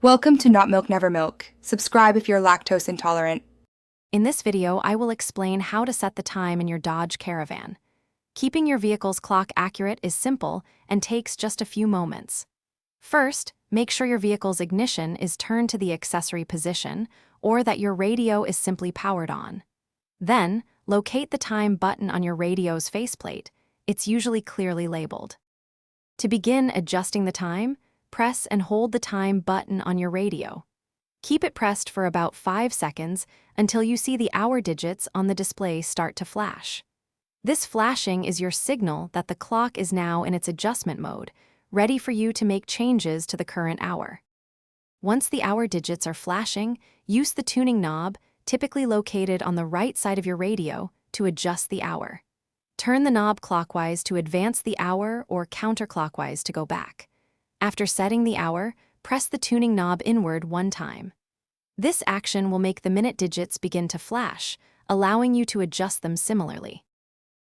Welcome to Not Milk Never Milk. Subscribe if you're lactose intolerant. In this video, I will explain how to set the time in your Dodge Caravan. Keeping your vehicle's clock accurate is simple and takes just a few moments. First, make sure your vehicle's ignition is turned to the accessory position or that your radio is simply powered on. Then, locate the time button on your radio's faceplate. It's usually clearly labeled. To begin adjusting the time, press and hold the time button on your radio. Keep it pressed for about 5 seconds until you see the hour digits on the display start to flash. This flashing is your signal that the clock is now in its adjustment mode, ready for you to make changes to the current hour. Once the hour digits are flashing, use the tuning knob, typically located on the right side of your radio, to adjust the hour. Turn the knob clockwise to advance the hour or counterclockwise to go back. After setting the hour, press the tuning knob inward one time. This action will make the minute digits begin to flash, allowing you to adjust them similarly.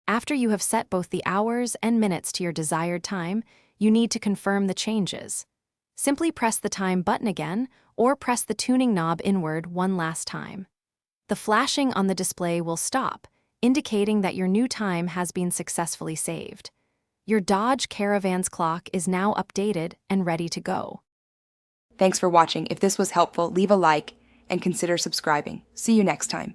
After you have set both the hours and minutes to your desired time, you need to confirm the changes. Simply press the time button again or press the tuning knob inward one last time. The flashing on the display will stop, indicating that your new time has been successfully saved. Your Dodge Caravan's clock is now updated and ready to go. Thanks for watching. If this was helpful, leave a like and consider subscribing. See you next time.